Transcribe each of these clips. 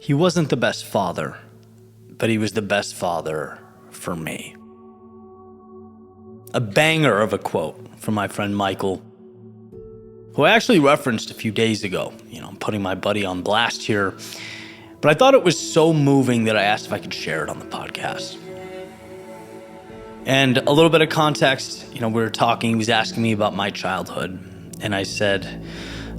He wasn't the best father, but he was the best father for me. A banger of a quote from my friend Michael, who I actually referenced a few days ago. I'm putting my buddy on blast here, but I thought it was so moving that I asked if I could share it on the podcast. And a little bit of context, we were talking, he was asking me about my childhood, and I said,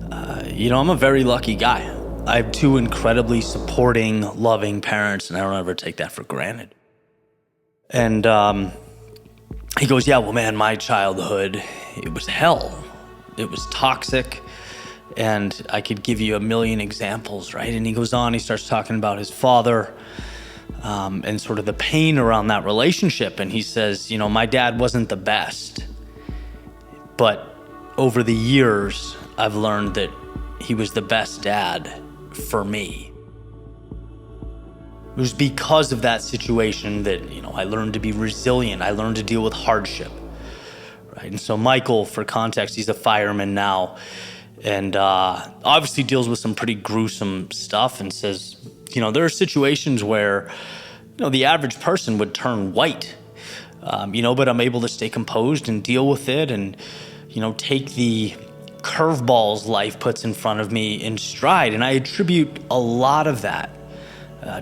I'm a very lucky guy. I have two incredibly supporting, loving parents, and I don't ever take that for granted. And he goes, yeah, well, man, my childhood, it was hell. It was toxic, and I could give you a million examples, right? And he goes on, he starts talking about his father and sort of the pain around that relationship. And he says, my dad wasn't the best, but over the years, I've learned that he was the best dad for me. It was because of that situation that, I learned to be resilient. I learned to deal with hardship, right? And so Michael, for context, he's a fireman now, and obviously deals with some pretty gruesome stuff, and says, there are situations where, the average person would turn white, but I'm able to stay composed and deal with it and, take the curveballs life puts in front of me in stride. And I attribute a lot of that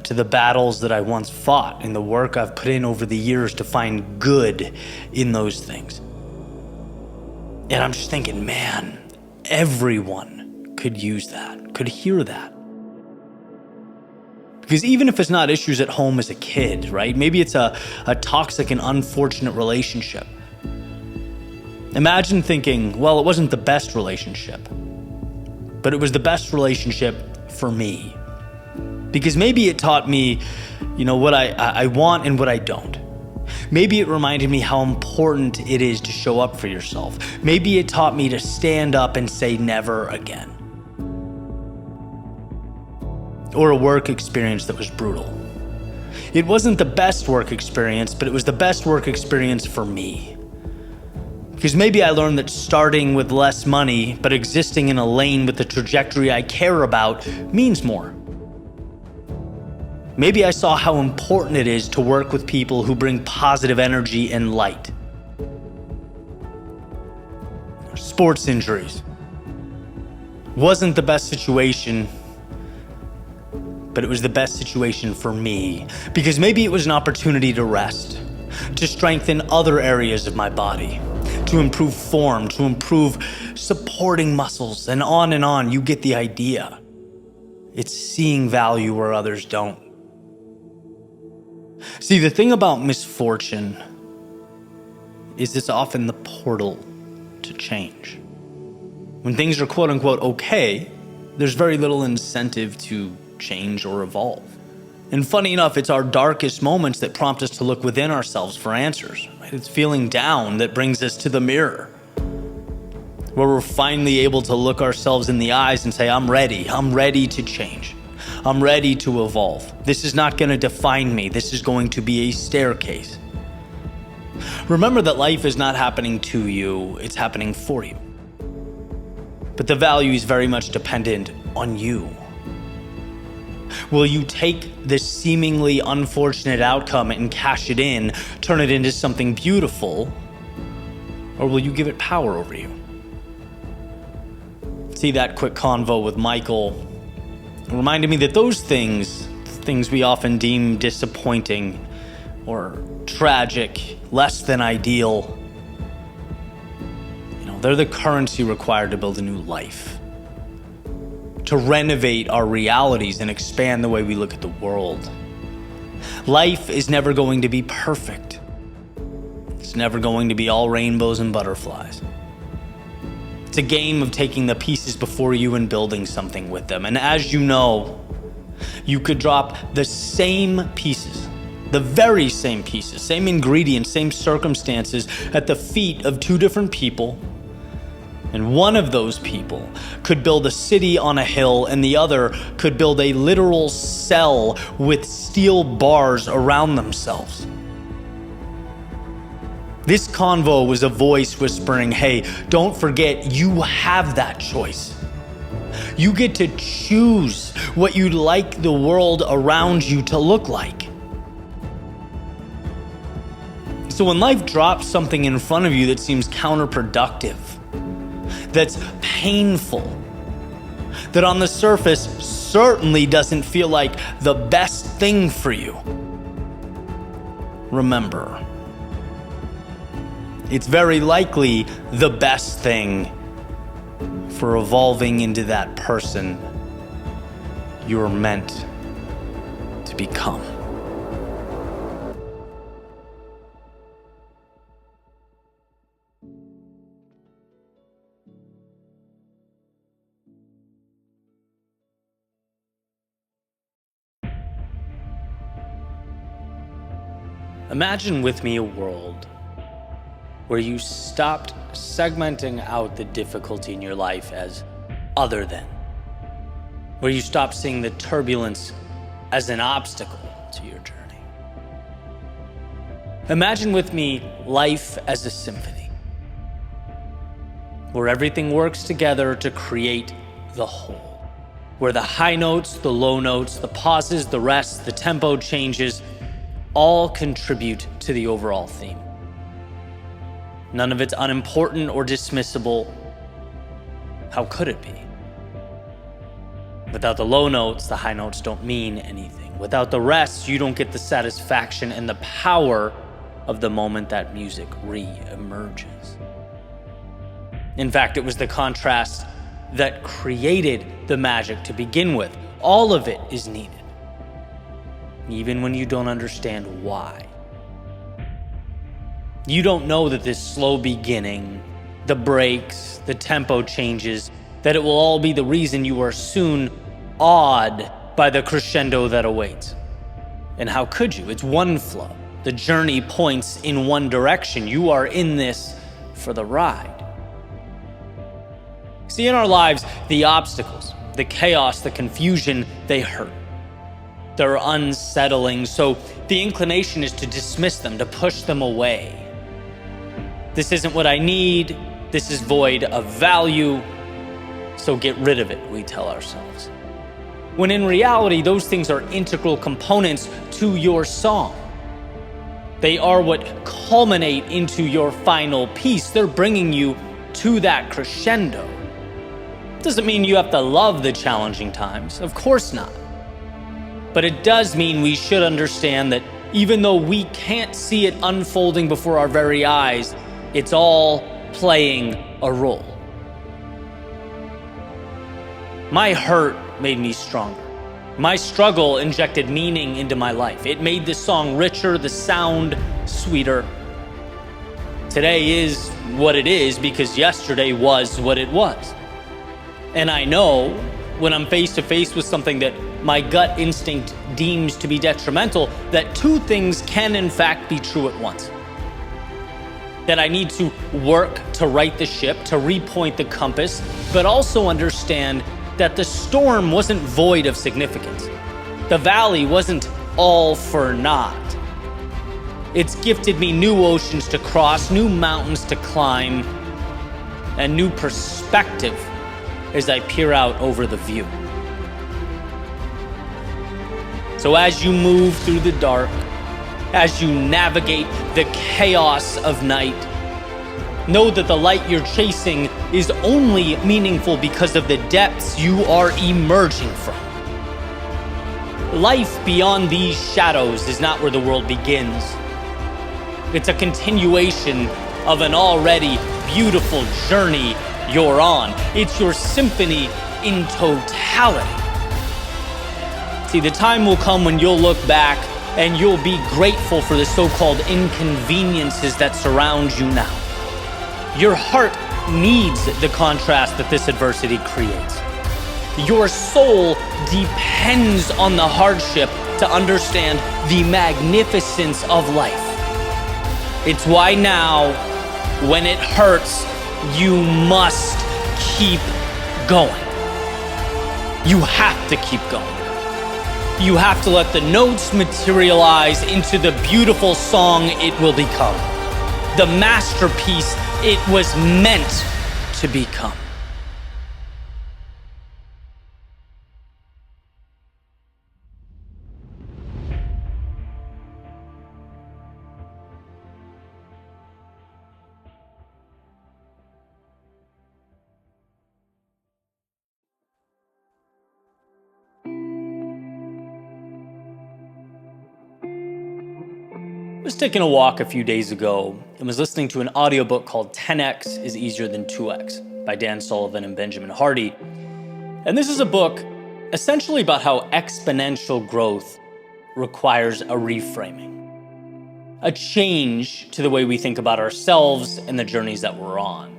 to the battles that I once fought and the work I've put in over the years to find good in those things. And I'm just thinking, man, everyone could use that, could hear that. Because even if it's not issues at home as a kid, right? Maybe it's a toxic and unfortunate relationship. Imagine thinking, well, it wasn't the best relationship, but it was the best relationship for me. Because maybe it taught me, what I want and what I don't. Maybe it reminded me how important it is to show up for yourself. Maybe it taught me to stand up and say never again. Or a work experience that was brutal. It wasn't the best work experience, but it was the best work experience for me. Because maybe I learned that starting with less money, but existing in a lane with the trajectory I care about means more. Maybe I saw how important it is to work with people who bring positive energy and light. Sports injuries. Wasn't the best situation, but it was the best situation for me. Because maybe it was an opportunity to rest, to strengthen other areas of my body, to improve form, to improve supporting muscles, and on. You get the idea. It's seeing value where others don't. See, the thing about misfortune is it's often the portal to change. When things are quote unquote okay, there's very little incentive to change or evolve. And funny enough, it's our darkest moments that prompt us to look within ourselves for answers. Right? It's feeling down that brings us to the mirror, where we're finally able to look ourselves in the eyes and say, I'm ready to change. I'm ready to evolve. This is not going to define me. This is going to be a staircase. Remember that life is not happening to you, it's happening for you. But the value is very much dependent on you. Will you take this seemingly unfortunate outcome and cash it in, turn it into something beautiful, or will you give it power over you? See, that quick convo with Michael reminded me that those things we often deem disappointing or tragic, less than ideal, they're the currency required to build a new life, to renovate our realities and expand the way we look at the world. Life is never going to be perfect. It's never going to be all rainbows and butterflies. It's a game of taking the pieces before you and building something with them. And as you know, you could drop the same pieces, the very same pieces, same ingredients, same circumstances at the feet of two different people. And one of those people could build a city on a hill, and the other could build a literal cell with steel bars around themselves. This convo was a voice whispering, hey, don't forget you have that choice. You get to choose what you'd like the world around you to look like. So when life drops something in front of you that seems counterproductive, that's painful, that on the surface certainly doesn't feel like the best thing for you, remember, it's very likely the best thing for evolving into that person you're meant to become. Imagine with me a world where you stopped segmenting out the difficulty in your life as other than, where you stopped seeing the turbulence as an obstacle to your journey. Imagine with me life as a symphony, where everything works together to create the whole, where the high notes, the low notes, the pauses, the rests, the tempo changes, all contribute to the overall theme. None of it's unimportant or dismissible. How could it be? Without the low notes, the high notes don't mean anything. Without the rests, you don't get the satisfaction and the power of the moment that music re-emerges. In fact, it was the contrast that created the magic to begin with. All of it is needed, even when you don't understand why. You don't know that this slow beginning, the breaks, the tempo changes, that it will all be the reason you are soon awed by the crescendo that awaits. And how could you? It's one flow. The journey points in one direction. You are in this for the ride. See, in our lives, the obstacles, the chaos, the confusion, they hurt. They're unsettling, so the inclination is to dismiss them, to push them away. This isn't what I need. This is void of value. So get rid of it, we tell ourselves. When in reality, those things are integral components to your song. They are what culminate into your final piece. They're bringing you to that crescendo. Doesn't mean you have to love the challenging times. Of course not. But it does mean we should understand that even though we can't see it unfolding before our very eyes, it's all playing a role. My hurt made me stronger. My struggle injected meaning into my life. It made the song richer, the sound sweeter. Today is what it is because yesterday was what it was. And I know when I'm face to face with something that my gut instinct deems to be detrimental, that two things can in fact be true at once. That I need to work to right the ship, to repoint the compass, but also understand that the storm wasn't void of significance. The valley wasn't all for naught. It's gifted me new oceans to cross, new mountains to climb, and new perspective as I peer out over the view. So as you move through the dark, as you navigate the chaos of night, know that the light you're chasing is only meaningful because of the depths you are emerging from. Life beyond these shadows is not where the world begins. It's a continuation of an already beautiful journey you're on. It's your symphony in totality. See, the time will come when you'll look back and you'll be grateful for the so-called inconveniences that surround you now. Your heart needs the contrast that this adversity creates. Your soul depends on the hardship to understand the magnificence of life. It's why now, when it hurts, you must keep going. You have to keep going. You have to let the notes materialize into the beautiful song it will become, the masterpiece it was meant to become. I was taking a walk a few days ago and was listening to an audiobook called 10x is Easier Than 2x by Dan Sullivan and Benjamin Hardy. And this is a book essentially about how exponential growth requires a reframing, a change to the way we think about ourselves and the journeys that we're on.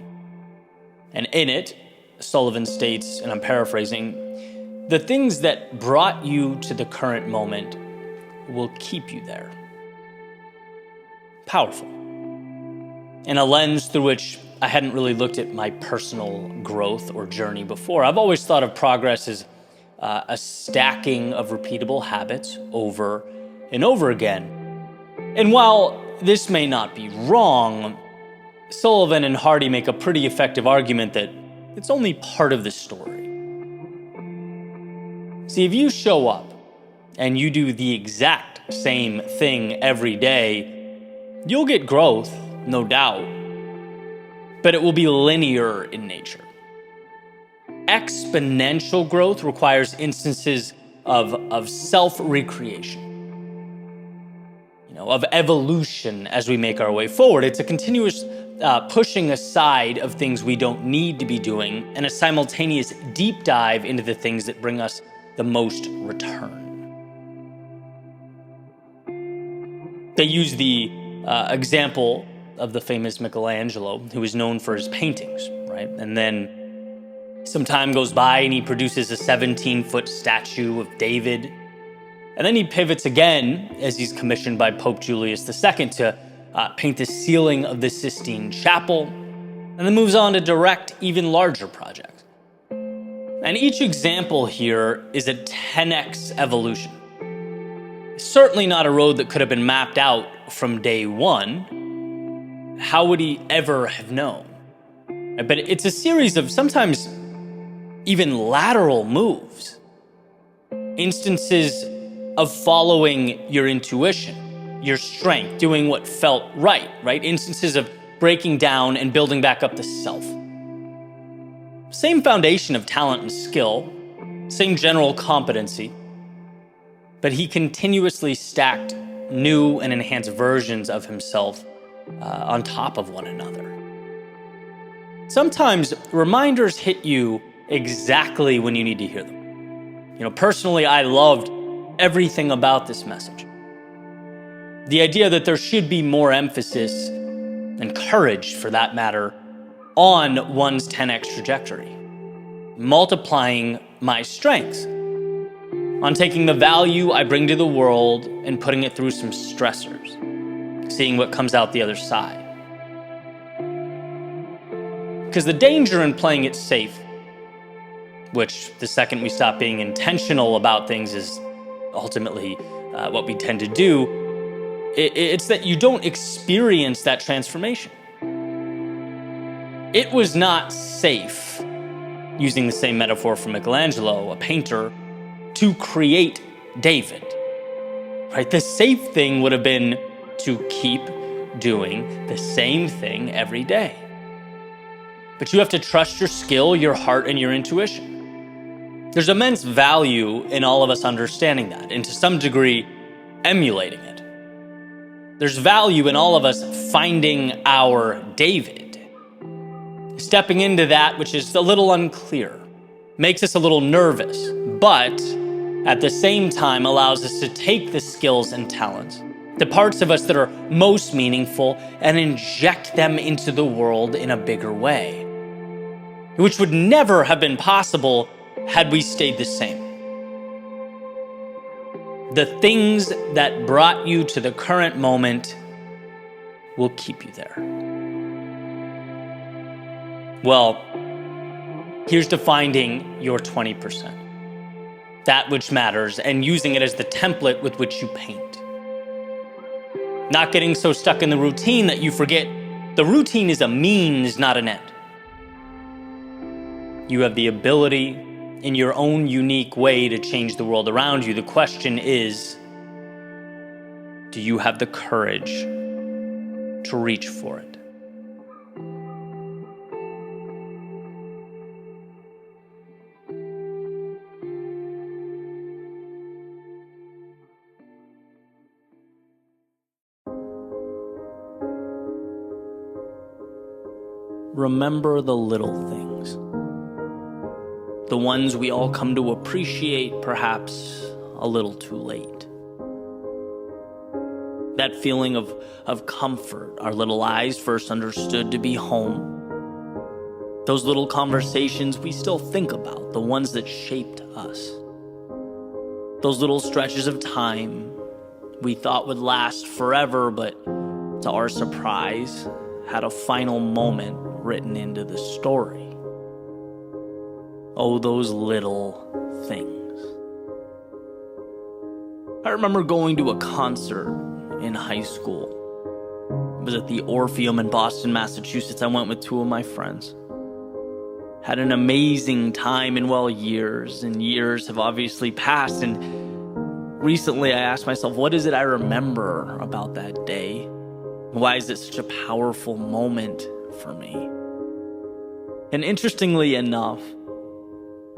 And in it, Sullivan states, and I'm paraphrasing, the things that brought you to the current moment will keep you there. Powerful. In a lens through which I hadn't really looked at my personal growth or journey before. I've always thought of progress as a stacking of repeatable habits over and over again. And while this may not be wrong, Sullivan and Hardy make a pretty effective argument that it's only part of the story. See, if you show up and you do the exact same thing every day, you'll get growth, no doubt, but it will be linear in nature. Exponential growth requires instances of self-recreation, of evolution as we make our way forward. It's a continuous pushing aside of things we don't need to be doing and a simultaneous deep dive into the things that bring us the most return. They use the example of the famous Michelangelo, who is known for his paintings, right? And then some time goes by and he produces a 17-foot statue of David. And then he pivots again as he's commissioned by Pope Julius II to paint the ceiling of the Sistine Chapel, and then moves on to direct even larger projects. And each example here is a 10x evolution. Certainly not a road that could have been mapped out from day one. How would he ever have known? But it's a series of sometimes even lateral moves. Instances of following your intuition, your strength, doing what felt right? Instances of breaking down and building back up the self. Same foundation of talent and skill, same general competency, but he continuously stacked new and enhanced versions of himself on top of one another. Sometimes reminders hit you exactly when you need to hear them. Personally, I loved everything about this message. The idea that there should be more emphasis and courage, for that matter, on one's 10x trajectory, multiplying my strengths, on taking the value I bring to the world and putting it through some stressors, seeing what comes out the other side. Because the danger in playing it safe, which the second we stop being intentional about things is ultimately what we tend to do, it's that you don't experience that transformation. It was not safe, using the same metaphor from Michelangelo, a painter, to create David. The safe thing would have been to keep doing the same thing every day. But you have to trust your skill, your heart, and your intuition. There's immense value in all of us understanding that, and to some degree, emulating it. There's value in all of us finding our David. Stepping into that which is a little unclear, makes us a little nervous, but at the same time allows us to take the skills and talents, the parts of us that are most meaningful, and inject them into the world in a bigger way, which would never have been possible had we stayed the same. The things that brought you to the current moment will keep you there. Well, here's to finding your 20%, that which matters, and using it as the template with which you paint. Not getting so stuck in the routine that you forget the routine is a means, not an end. You have the ability in your own unique way to change the world around you. The question is, do you have the courage to reach for it? remember the little things. The ones we all come to appreciate, perhaps a little too late. That feeling of comfort our little eyes first understood to be home. Those little conversations we still think about, the ones that shaped us. Those little stretches of time we thought would last forever, but to our surprise, had a final moment written into the story. Oh, those little things. I remember going to a concert in high school. It was at the Orpheum in Boston, Massachusetts. I went with two of my friends. Had an amazing time, and well, years and years have obviously passed, and recently I asked myself, what is it I remember about that day? Why is it such a powerful moment for me? And interestingly enough,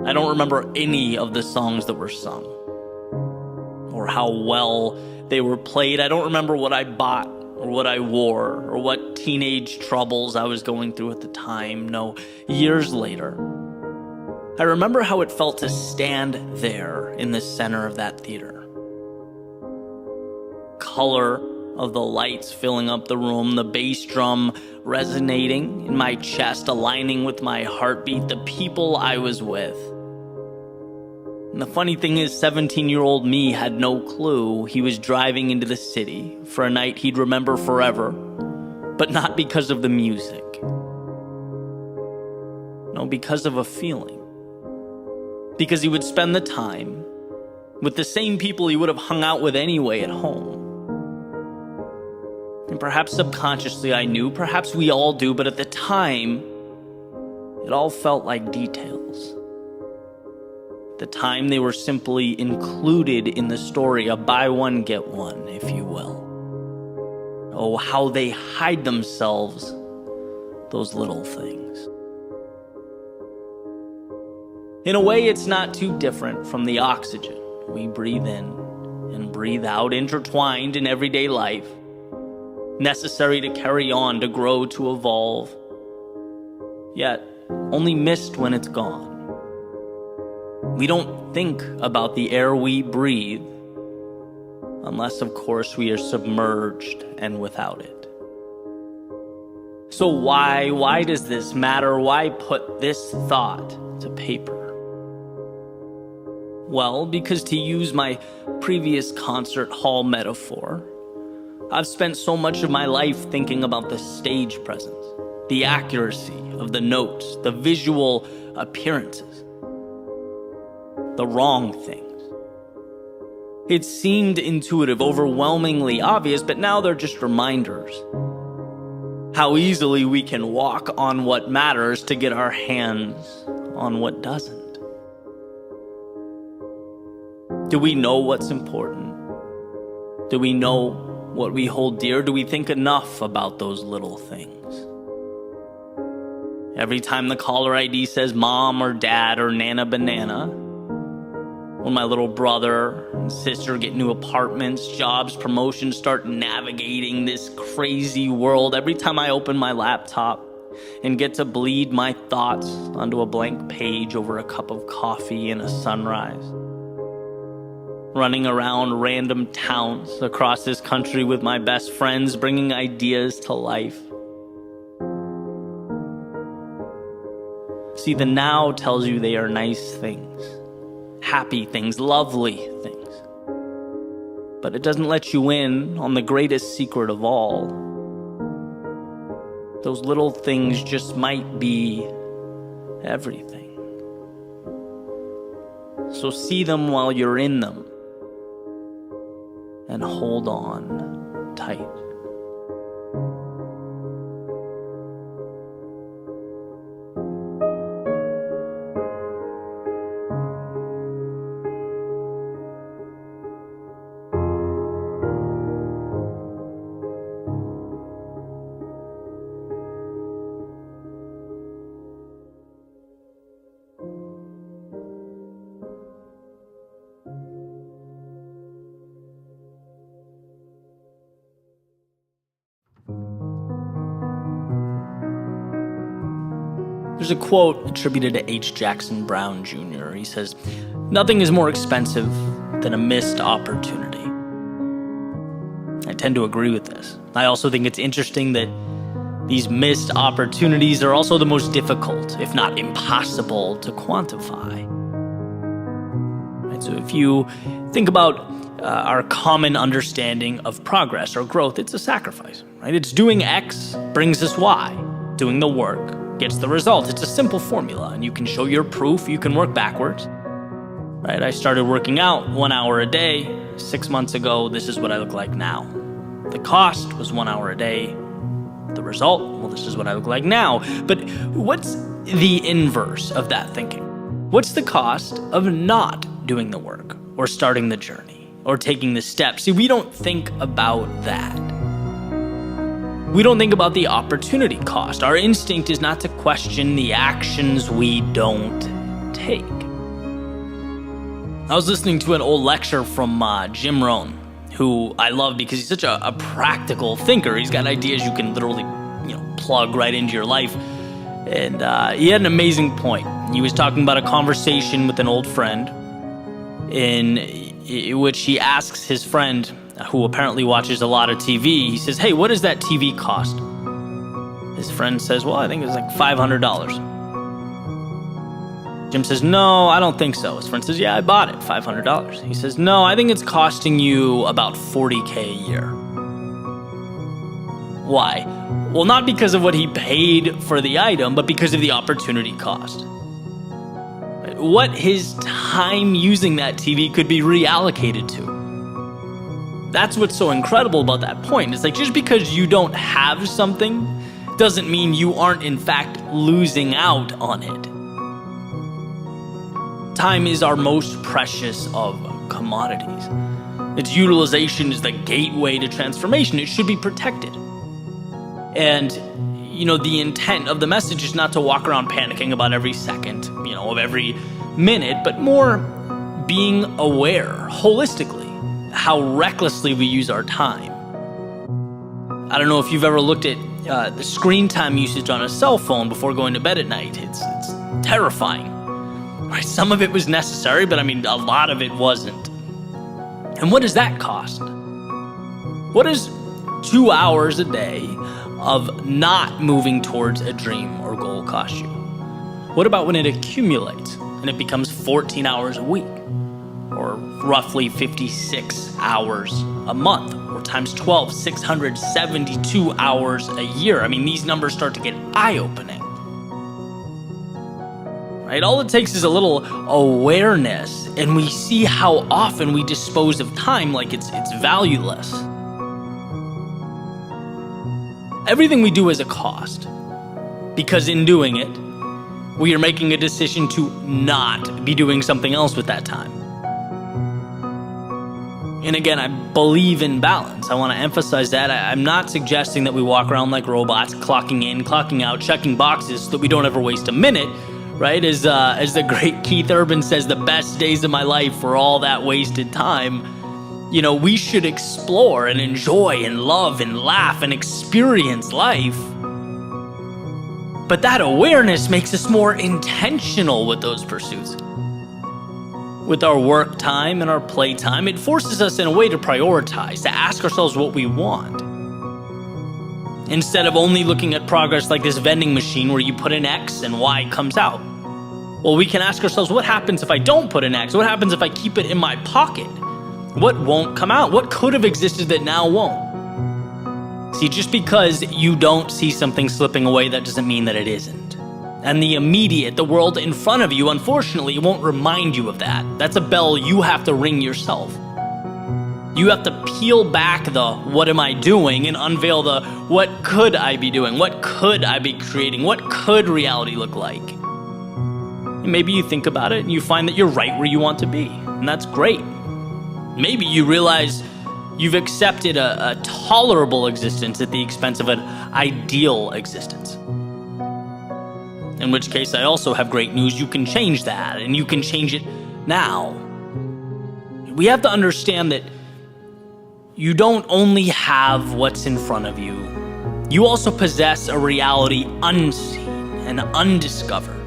I don't remember any of the songs that were sung or how well they were played. I don't remember what I bought or what I wore or what teenage troubles I was going through at the time. No, years later, I remember how it felt to stand there in the center of that theater. Color of the lights filling up the room, the bass drum resonating in my chest, aligning with my heartbeat, the people I was with. And the funny thing is, 17-year-old me had no clue he was driving into the city for a night he'd remember forever, but not because of the music. No, because of a feeling. Because he would spend the time with the same people he would have hung out with anyway at home. And perhaps subconsciously I knew, perhaps we all do, but at the time, it all felt like details. At the time, they were simply included in the story, a buy one, get one, if you will. Oh, how they hide themselves, those little things. In a way, it's not too different from the oxygen we breathe in and breathe out, intertwined in everyday life, necessary to carry on, to grow, to evolve, yet only missed when it's gone. We don't think about the air we breathe unless, of course, we are submerged and without it. So why does this matter? Why put this thought to paper? Well, because to use my previous concert hall metaphor, I've spent so much of my life thinking about the stage presence, the accuracy of the notes, the visual appearances, the wrong things. It seemed intuitive, overwhelmingly obvious, but now they're just reminders. How easily we can walk on what matters to get our hands on what doesn't. Do we know what's important? Do we know what we hold dear? Do we think enough about those little things? Every time the caller ID says mom or dad or nana banana, when my little brother and sister get new apartments, jobs, promotions, start navigating this crazy world, every time I open my laptop and get to bleed my thoughts onto a blank page over a cup of coffee and a sunrise, running around random towns across this country with my best friends, bringing ideas to life. See, the now tells you they are nice things, happy things, lovely things. But it doesn't let you in on the greatest secret of all. Those little things just might be everything. So see them while you're in them and hold on tight. There's a quote attributed to H. Jackson Brown Jr. He says, "Nothing is more expensive than a missed opportunity." I tend to agree with this. I also think it's interesting that these missed opportunities are also the most difficult, if not impossible, to quantify. Right, so if you think about our common understanding of progress or growth, it's a sacrifice, right? It's doing X brings us Y. Doing the work gets the result. It's a simple formula, and you can show your proof. You can work backwards, right? I started working out 1 hour a day 6 months ago. This is what I look like now. The cost was 1 hour a day. The result, well, this is what I look like now. But what's the inverse of that thinking? What's the cost of not doing the work or starting the journey or taking the steps? See, we don't think about that. We don't think about the opportunity cost. Our instinct is not to question the actions we don't take. I was listening to an old lecture from Jim Rohn, who I love because he's such a practical thinker. He's got ideas you can literally, plug right into your life. And he had an amazing point. He was talking about a conversation with an old friend in which he asks his friend, who apparently watches a lot of TV, he says, "Hey, what does that TV cost?" His friend says, "Well, I think it's like $500. Jim says, "No, I don't think so." His friend says, "Yeah, I bought it, $500. He says, "No, I think it's costing you about $40K a year." Why? Well, not because of what he paid for the item, but because of the opportunity cost. What his time using that TV could be reallocated to. That's what's so incredible about that point. It's like, just because you don't have something doesn't mean you aren't in fact losing out on it. Time is our most precious of commodities. Its utilization is the gateway to transformation. It should be protected. And, the intent of the message is not to walk around panicking about every second, of every minute, but more being aware holistically how recklessly we use our time. I don't know if you've ever looked at the screen time usage on a cell phone before going to bed at night. It's terrifying. Right? Some of it was necessary, but a lot of it wasn't. And what does that cost? What does 2 hours a day of not moving towards a dream or goal cost you? What about when it accumulates and it becomes 14 hours a week, or roughly 56 hours a month, or times 12, 672 hours a year? These numbers start to get eye-opening. Right? All it takes is a little awareness, and we see how often we dispose of time like it's valueless. Everything we do has a cost, because in doing it, we are making a decision to not be doing something else with that time. And again, I believe in balance. I want to emphasize that. I'm not suggesting that we walk around like robots, clocking in, clocking out, checking boxes so that we don't ever waste a minute, right? As the great Keith Urban says, the best days of my life were all that wasted time. We should explore and enjoy and love and laugh and experience life. But that awareness makes us more intentional with those pursuits. With our work time and our play time, it forces us in a way to prioritize, to ask ourselves what we want. Instead of only looking at progress like this vending machine where you put in X and Y comes out. Well, we can ask ourselves, what happens if I don't put in X? What happens if I keep it in my pocket? What won't come out? What could have existed that now won't? See, just because you don't see something slipping away, that doesn't mean that it isn't. And the immediate, the world in front of you, unfortunately, won't remind you of that. That's a bell you have to ring yourself. You have to peel back the what am I doing and unveil the what could I be doing? What could I be creating? What could reality look like? And maybe you think about it and you find that you're right where you want to be. And that's great. Maybe you realize you've accepted a tolerable existence at the expense of an ideal existence. In which case, I also have great news. You can change that, and you can change it now. We have to understand that you don't only have what's in front of you. You also possess a reality unseen. and undiscovered.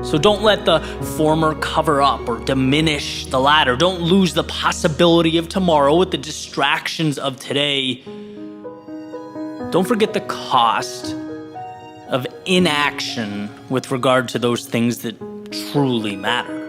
So don't let the former cover up or diminish the latter. Don't lose the possibility of tomorrow with the distractions of today. Don't forget the cost of inaction with regard to those things that truly matter.